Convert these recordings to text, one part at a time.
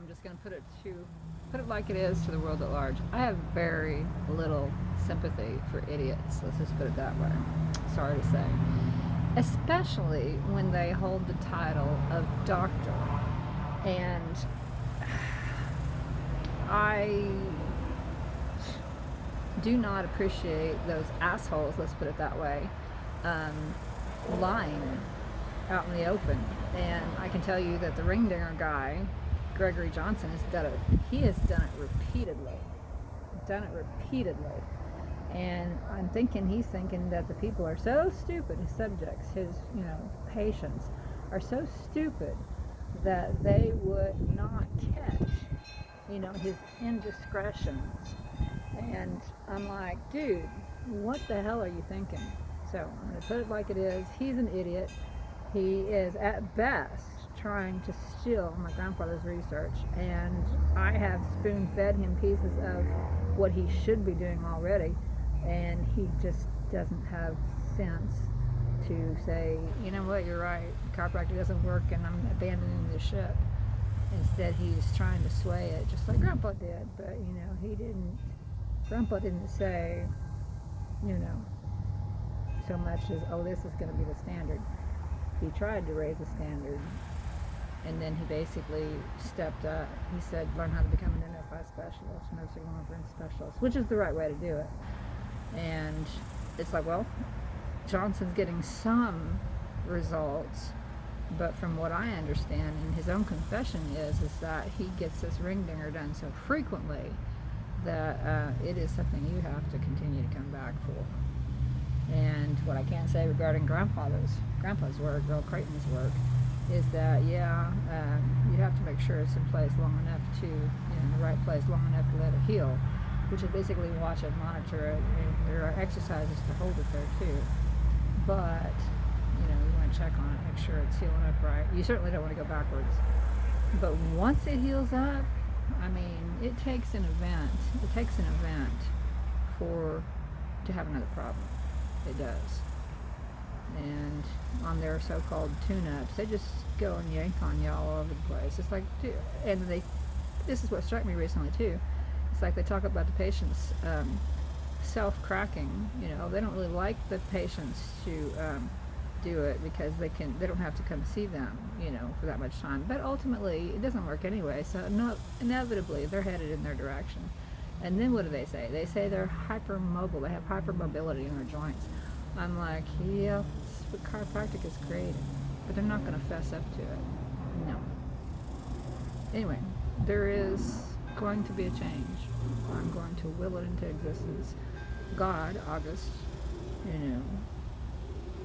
I'm just going to put it like it is to the world at large. I have very little sympathy for idiots. Let's just put it that way. Sorry to say. Especially when they hold the title of doctor. And I do not appreciate those assholes, let's put it that way, lying out in the open. And I can tell you that the ring dinger guy, Gregory Johnson, has done it. He has done it repeatedly. And he's thinking that the people are so stupid, his subjects, his, patients, are so stupid that they would not catch, his indiscretions. And I'm like, dude, what the hell are you thinking? So I'm going to put it like it is. He's an idiot. He is at best trying to steal my grandfather's research, and I have spoon-fed him pieces of what he should be doing already, and he just doesn't have sense to say, you know what, you're right, chiropractic doesn't work and I'm abandoning the ship. Instead, he's trying to sway it, just like Grandpa did, but, Grandpa didn't say, so much as, oh, this is going to be the standard. He tried to raise the standard, and then he basically stepped up. He said, learn how to become an NFI specialist, nursing home reference specialist, which is the right way to do it. And it's like, well, Johnson's getting some results, but from what I understand, and his own confession is that he gets this ring dinger done so frequently that it is something you have to continue to come back for. And what I can say regarding Grandpa's work, Earl Creighton's work, is that, you have to make sure it's in place long enough to, in the right place long enough to let it heal, which is basically watch it, monitor it, and there are exercises to hold it there too. But, you want to check on it, make sure it's healing up right. You certainly don't want to go backwards. But once it heals up, it takes an event. It takes an event to have another problem. It does. And on their so-called tune-ups, they just go and yank on you all over the place. It's like, dude, and this is what struck me recently too. It's like they talk about the patients self-cracking. They don't really like the patients to do it because they don't have to come see them, for that much time. But ultimately, it doesn't work anyway. So inevitably, they're headed in their direction. And then what do they say? They say they're hypermobile. They have hypermobility in their joints. I'm like, yeah, that's what chiropractic is created. But they're not going to fess up to it. No. Anyway, there is going to be a change. I'm going to will it into existence. God, August,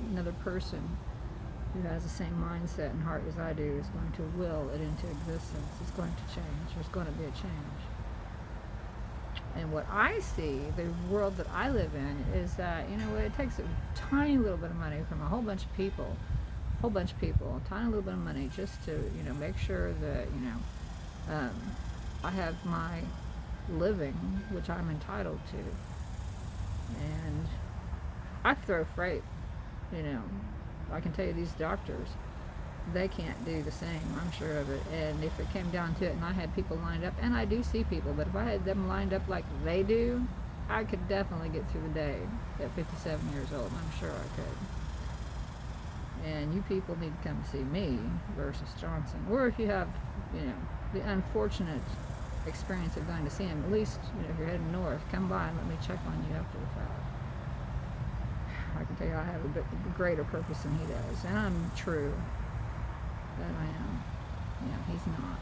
another person who has the same mindset and heart as I do is going to will it into existence. It's going to change. There's going to be a change. And what I see, the world that I live in, is that, it takes a tiny little bit of money from a whole bunch of people, a tiny little bit of money just to, make sure that, I have my living, which I'm entitled to. And I throw freight, I can tell you these doctors, they can't do the same, I'm sure of it. And if it came down to it and I had people lined up, and I do see people, but if I had them lined up like they do, I could definitely get through the day at 57 years old. I'm sure I could. And you people need to come see me versus Johnson. Or if you have, the unfortunate experience of going to see him, at least, if you're heading north, come by and let me check on you after the fact. I can tell you I have a bit greater purpose than he does. And I'm true. That I am. He's not.